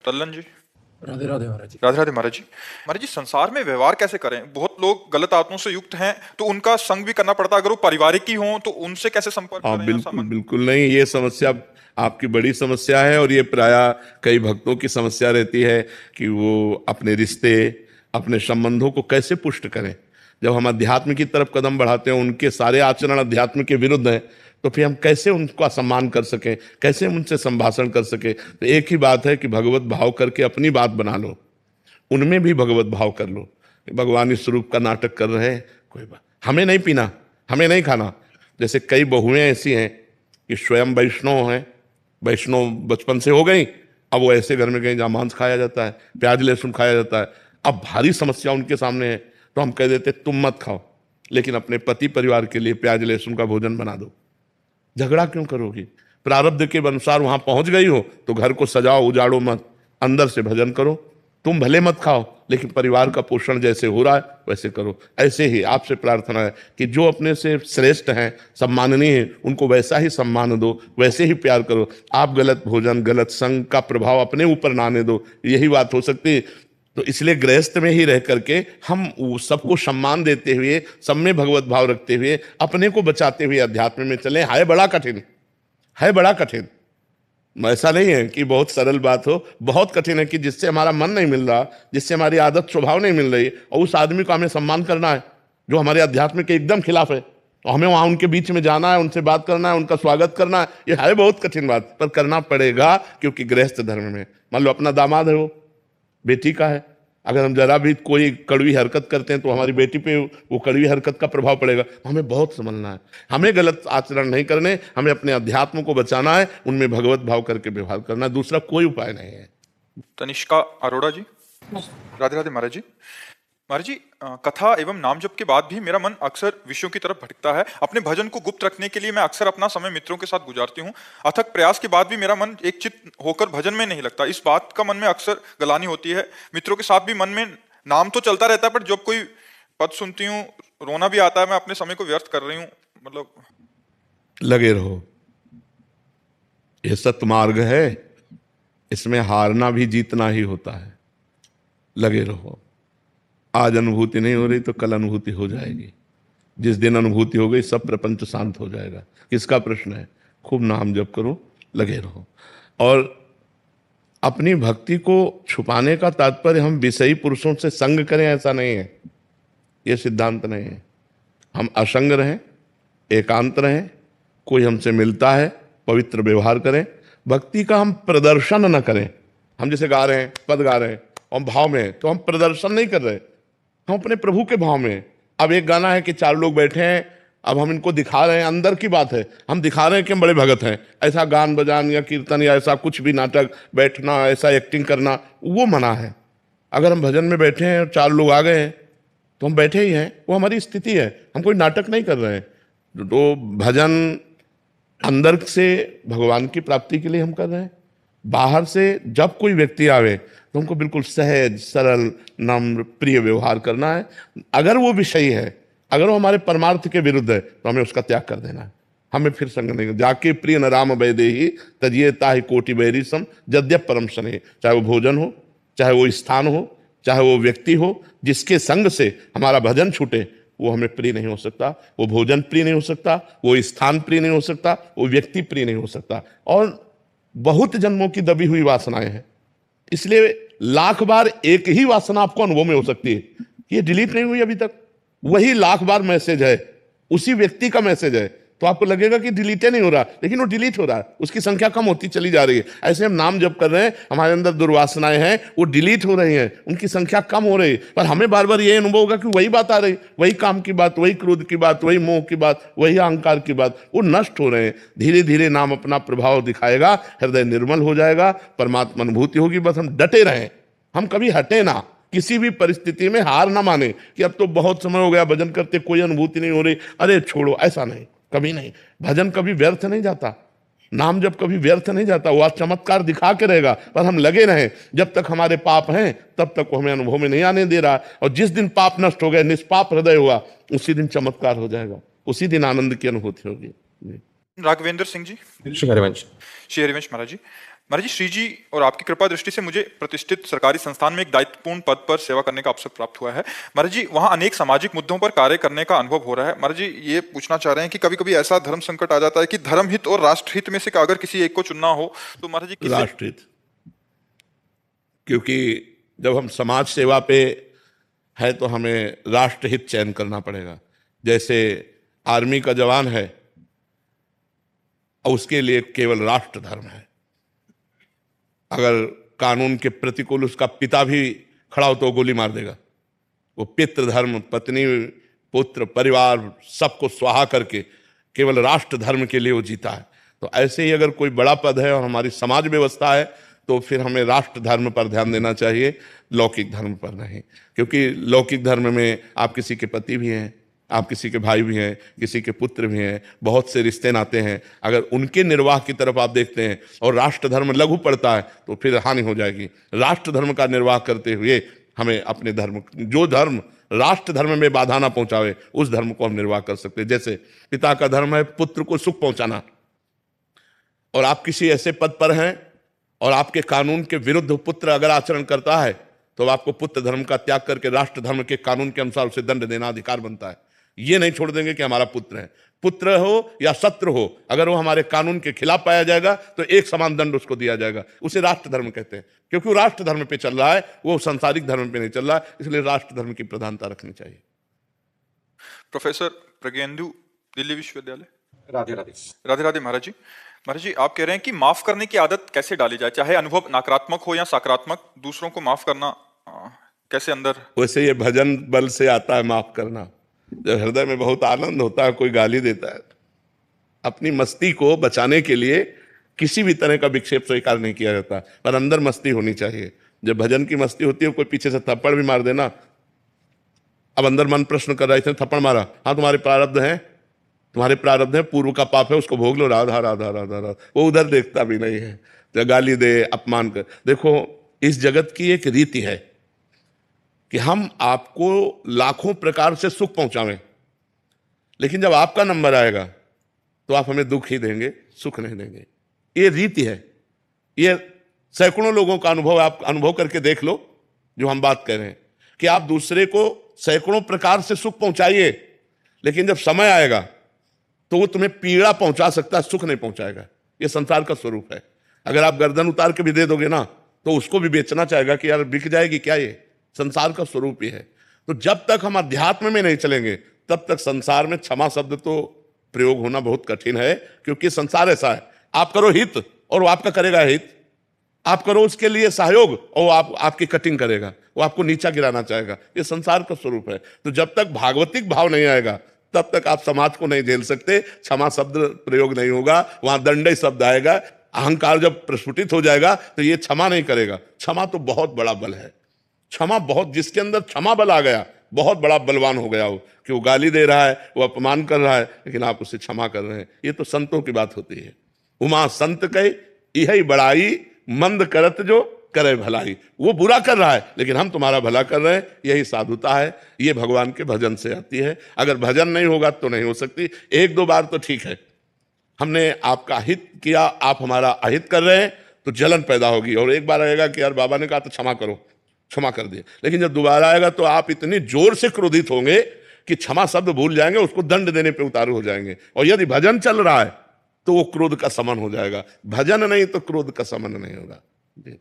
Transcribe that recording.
तल्लन जी। राधे राधे महाराज जी। राधे राधे महाराज जी। महाराज जी, संसार में व्यवहार कैसे करें? बहुत लोग गलत आदतों से युक्त हैं, तो उनका संग भी करना पड़ता है। अगर वो पारिवारिक ही हों तो उनसे कैसे संपर्क हाँ, करें या बिल्कुल संबंध? बिल्कुल नहीं, ये समस्या आपकी बड़ी समस्या है और ये प्रायः कई भक्तों की समस्या रहती है कि वो अपने रिश्ते, अपने संबंधों को कैसे पुष्ट करें। जब हम अध्यात्म की तरफ कदम बढ़ाते हैं, उनके सारे आचरण अध्यात्म के विरुद्ध हैं, तो फिर हम कैसे उनका सम्मान कर सकें, कैसे उनसे संभाषण कर सकें। तो एक ही बात है कि भगवत भाव करके अपनी बात बना लो, उनमें भी भगवत भाव कर लो। भगवान इस स्वरूप का नाटक कर रहे हैं, कोई बात, हमें नहीं पीना, हमें नहीं खाना। जैसे कई बहुएं ऐसी हैं कि स्वयं वैष्णव हैं, वैष्णव बचपन से हो गई, अब वो ऐसे घर में गए जहाँ मांस खाया जाता है, प्याज लहसुन खाया जाता है। अब भारी समस्या उनके सामने है, तो हम कह देते तुम मत खाओ, लेकिन अपने पति परिवार के लिए प्याज लहसुन का भोजन बना दो। झगड़ा क्यों करोगी? प्रारब्ध के अनुसार वहां पहुंच गई हो तो घर को सजाओ, उजाड़ो मत, अंदर से भजन करो। तुम भले मत खाओ, लेकिन परिवार का पोषण जैसे हो रहा है वैसे करो। ऐसे ही आपसे प्रार्थना है कि जो अपने से श्रेष्ठ हैं, सम्माननीय हैं, उनको वैसा ही सम्मान दो, वैसे ही प्यार करो। आप गलत भोजन, गलत संग का प्रभाव अपने ऊपर ना आने दो, यही बात हो सकती है। तो इसलिए गृहस्थ में ही रह करके हम सबको सम्मान देते हुए, सब में भगवत भाव रखते हुए, अपने को बचाते हुए अध्यात्म में चलें। है बड़ा कठिन, है बड़ा कठिन। ऐसा नहीं है कि बहुत सरल बात हो, बहुत कठिन है कि जिससे हमारा मन नहीं मिल रहा, जिससे हमारी आदत स्वभाव नहीं मिल रही, और उस आदमी को हमें सम्मान करना है जो हमारे अध्यात्म के एकदम खिलाफ है, और हमें वहां उनके बीच में जाना है, उनसे बात करना है, उनका स्वागत करना है। ये है बहुत कठिन बात, पर करना पड़ेगा, क्योंकि गृहस्थ धर्म में मान लो अपना दामाद है, वो बेटी का है, अगर हम जरा भी कोई कड़वी हरकत करते हैं तो हमारी बेटी पे वो कड़वी हरकत का प्रभाव पड़ेगा। हमें बहुत समझना है, हमें गलत आचरण नहीं करने, हमें अपने अध्यात्म को बचाना है, उनमें भगवत भाव करके व्यवहार करना है, दूसरा कोई उपाय नहीं है। तनिष्का अरोड़ा जी। राधे राधे महाराज जी। महाराज जी, कथा एवं नाम जप के बाद भी मेरा मन अक्सर विषयों की तरफ भटकता है। अपने भजन को गुप्त रखने के लिए मैं अक्सर अपना समय मित्रों के साथ गुजारती हूँ। अथक प्रयास के बाद भी मेरा मन एक चित्त होकर भजन में नहीं लगता। इस बात का मन में अक्सर गलानी होती है। मित्रों के साथ भी मन में नाम तो चलता रहता है, पर जब कोई पद सुनती हूँ रोना भी आता है। मैं अपने समय को व्यर्थ कर रही हूँ। मतलब लगे रहो, यह सतमार्ग है, इसमें हारना भी जीतना ही होता है। लगे रहो, आज अनुभूति नहीं हो रही तो कल अनुभूति हो जाएगी। जिस दिन अनुभूति हो गई सब प्रपंच शांत हो जाएगा। किसका प्रश्न है? खूब नाम जप करो, लगे रहो। और अपनी भक्ति को छुपाने का तात्पर्य हम विषयी पुरुषों से संग करें ऐसा नहीं है, यह सिद्धांत नहीं है। हम असंग रहें, एकांत रहें, कोई हमसे मिलता है पवित्र व्यवहार करें। भक्ति का हम प्रदर्शन न करें। हम जैसे गा रहे हैं, पद गा रहे हैं और भाव में, तो हम प्रदर्शन नहीं कर रहे, हम अपने प्रभु के भाव में। अब एक गाना है कि 4 लोग बैठे हैं, अब हम इनको दिखा रहे हैं, अंदर की बात है, हम दिखा रहे हैं कि हम बड़े भगत हैं। ऐसा गान बजान या कीर्तन या ऐसा कुछ भी नाटक, बैठना, ऐसा एक्टिंग करना, वो मना है। अगर हम भजन में बैठे हैं और 4 लोग आ गए हैं तो हम बैठे ही हैं, वो हमारी स्थिति है, हम कोई नाटक नहीं कर रहे हैं। तो भजन अंदर से भगवान की प्राप्ति के लिए हम कर रहे हैं। बाहर से जब कोई व्यक्ति आवे तो हमको बिल्कुल सहज, सरल, नम्र, प्रिय व्यवहार करना है। अगर वो विषयी है, अगर वो हमारे परमार्थ के विरुद्ध है, तो हमें उसका त्याग कर देना है। हमें फिर संग नहीं, जाके प्रिय न राम वैदेही तजिए ताहि कोटि बैरी सम यद्यप परम शनि। चाहे वो भोजन हो, चाहे वो स्थान हो, चाहे वो व्यक्ति हो, जिसके संग से हमारा भजन छूटे वो हमें प्रिय नहीं हो सकता, वो भोजन प्रिय नहीं हो सकता, वो स्थान प्रिय नहीं हो सकता, वो व्यक्ति प्रिय नहीं हो सकता। और बहुत जन्मों की दबी हुई वासनाएं हैं, इसलिए लाख बार एक ही वासना आपको अनुभव में हो सकती है, ये डिलीट नहीं हुई अभी तक, वही लाख बार मैसेज है, उसी व्यक्ति का मैसेज है। तो आपको लगेगा कि डिलीट नहीं हो रहा, लेकिन वो डिलीट हो रहा है, उसकी संख्या कम होती चली जा रही है। ऐसे हम नाम जप कर रहे हैं, हमारे अंदर दुर्वासनाएं हैं, वो डिलीट हो रही हैं, उनकी संख्या कम हो रही है। पर हमें बार बार ये अनुभव होगा कि वही बात आ रही, वही काम की बात, वही क्रोध की बात, वही मोह की बात, वही अहंकार की बात, वो नष्ट हो रहे हैं। धीरे धीरे नाम अपना प्रभाव दिखाएगा, हृदय निर्मल हो जाएगा, परमात्मा अनुभूति होगी। बस हम डटे रहें, हम कभी हटे ना, किसी भी परिस्थिति में हार ना माने कि अब तो बहुत समय हो गया भजन करते, कोई अनुभूति नहीं हो रही, अरे छोड़ो, ऐसा नहीं, कभी नहीं। भजन कभी व्यर्थ नहीं जाता, नाम जब कभी व्यर्थ नहीं जाता, वह चमत्कार दिखा के रहेगा, पर हम लगे रहें। जब तक हमारे पाप हैं तब तक वो हमें अनुभव में नहीं आने दे रहा, और जिस दिन पाप नष्ट हो गए, निष्पाप हृदय हुआ, उसी दिन चमत्कार हो जाएगा, उसी दिन आनंद की अनुभूति होगी। राघवेंद्र सिंह जी। श्री हरिवंश। श्री हरिवंश महाराज जी, महाराज जी, श्री जी और आपकी कृपा दृष्टि से मुझे प्रतिष्ठित सरकारी संस्थान में एक दायित्वपूर्ण पद पर सेवा करने का अवसर प्राप्त हुआ है। महाराज जी, वहाँ अनेक सामाजिक मुद्दों पर कार्य करने का अनुभव हो रहा है। महाराज जी, ये पूछना चाह रहे हैं कि कभी कभी ऐसा धर्म संकट आ जाता है कि धर्महित और राष्ट्रहित में से अगर किसी एक को चुनना हो तो महाराज जी किसे? राष्ट्रहित। क्योंकि जब हम समाज सेवा पे है तो हमें राष्ट्रहित चयन करना पड़ेगा। जैसे आर्मी का जवान है और उसके लिए केवल राष्ट्र धर्म है। अगर कानून के प्रतिकूल उसका पिता भी खड़ा हो तो वो गोली मार देगा। वो पितृ धर्म, पत्नी, पुत्र, परिवार सबको स्वाहा करके केवल राष्ट्र धर्म के लिए वो जीता है। तो ऐसे ही अगर कोई बड़ा पद है और हमारी समाज व्यवस्था है तो फिर हमें राष्ट्र धर्म पर ध्यान देना चाहिए, लौकिक धर्म पर नहीं। क्योंकि लौकिक धर्म में आप किसी के पति भी हैं, आप किसी के भाई भी हैं, किसी के पुत्र भी हैं, बहुत से रिश्ते नाते हैं। अगर उनके निर्वाह की तरफ आप देखते हैं और राष्ट्र धर्म लघु पड़ता है तो फिर हानि हो जाएगी। राष्ट्र धर्म का निर्वाह करते हुए हमें अपने धर्म, जो धर्म राष्ट्र धर्म में बाधा ना पहुंचावे, उस धर्म को हम निर्वाह कर सकते हैं। जैसे पिता का धर्म है पुत्र को सुख पहुंचाना, और आप किसी ऐसे पद पर हैं और आपके कानून के विरुद्ध पुत्र अगर आचरण करता है तो आपको पुत्र धर्म का त्याग करके राष्ट्र धर्म के कानून के अनुसार उसे दंड देना अधिकार बनता है। ये नहीं छोड़ देंगे कि हमारा पुत्र है, पुत्र हो या शत्रु हो, अगर वो हमारे कानून के खिलाफ पाया जाएगा तो एक समान दंड उसको दिया जाएगा। उसे राष्ट्र धर्म कहते हैं, क्योंकि वो राष्ट्र धर्म पे चल रहा है, वो सांसारिक धर्म पे नहीं चल रहा है। इसलिए राष्ट्र धर्म की प्रधानता रखनी चाहिए। प्रोफेसर प्रज्ञेंदु, दिल्ली विश्वविद्यालय। राधे राधे। राधे राधे महाराज जी। महाराज जी, आप कह रहे हैं कि माफ करने की आदत कैसे डाली जाए, चाहे अनुभव नकारात्मक हो या सकारात्मक, दूसरों को माफ करना कैसे अंदर? वैसे ये भजन बल से आता है माफ करना। जब हृदय में बहुत आनंद होता है, कोई गाली देता है, अपनी मस्ती को बचाने के लिए किसी भी तरह का विक्षेप स्वीकार नहीं किया जाता, पर अंदर मस्ती होनी चाहिए। जब भजन की मस्ती होती है, कोई पीछे से थप्पड़ भी मार देना, अब अंदर मन प्रश्न कर रहा है, इसने थप्पड़ मारा, हाँ तुम्हारे प्रारब्ध हैं, तुम्हारे प्रारब्ध है, पूर्व का पाप है, उसको भोग लो, राधा राधा राधा राधा। वो उधर देखता भी नहीं है, तो गाली दे, अपमान कर। देखो, इस जगत की एक रीति है कि हम आपको लाखों प्रकार से सुख पहुंचावें, लेकिन जब आपका नंबर आएगा तो आप हमें दुख ही देंगे, सुख नहीं देंगे। ये रीति है। ये सैकड़ों लोगों का अनुभव आप अनुभव करके देख लो, जो हम बात कर रहे हैं कि आप दूसरे को सैकड़ों प्रकार से सुख पहुंचाइए, लेकिन जब समय आएगा तो वो तुम्हें पीड़ा पहुंचा सकता है, सुख नहीं पहुंचाएगा। ये संसार का स्वरूप है। अगर आप गर्दन उतार के भी दे दोगे ना तो उसको भी बेचना चाहेगा कि यार बिक जाएगी क्या, ये संसार का स्वरूप ही है। तो जब तक हम अध्यात्म में नहीं चलेंगे तब तक संसार में क्षमा शब्द तो प्रयोग होना बहुत कठिन है, क्योंकि संसार ऐसा है, आप करो हित और वो आपका करेगा हित, आप करो उसके लिए सहयोग और वो आपकी कटिंग करेगा, वो आपको नीचा गिराना चाहेगा। ये संसार का स्वरूप है। तो जब तक भागवतिक भाव नहीं आएगा तब तक आप समाज को नहीं झेल सकते। क्षमा शब्द प्रयोग नहीं होगा, वहां दंडय शब्द आएगा। अहंकार जब प्रस्फुटित हो जाएगा तो ये क्षमा नहीं करेगा। क्षमा तो बहुत बड़ा बल है। क्षमा बहुत, जिसके अंदर क्षमा बल आ गया, बहुत बड़ा बलवान हो गया वो, कि वो गाली दे रहा है, वो अपमान कर रहा है, लेकिन आप उसे क्षमा कर रहे हैं। ये तो संतों की बात होती है। उमा संत कहे यही बड़ाई, मंद करत जो करे भलाई। वो बुरा कर रहा है लेकिन हम तुम्हारा भला कर रहे हैं, यही साधुता है। ये भगवान के भजन से आती है। अगर भजन नहीं होगा तो नहीं हो सकती। एक दो बार तो ठीक है, हमने आपका हित किया, आप हमारा अहित कर रहे हैं तो जलन पैदा होगी, और एक बार आएगा कि यार बाबा ने कहा तो क्षमा करो, क्षमा कर दिया। लेकिन जब दोबारा आएगा तो आप इतनी जोर से क्रोधित होंगे कि क्षमा शब्द भूल जाएंगे, उसको दंड देने पे उतारू हो जाएंगे। और यदि भजन चल रहा है तो वो क्रोध का समन हो जाएगा। भजन नहीं तो क्रोध का समन नहीं होगा। जी।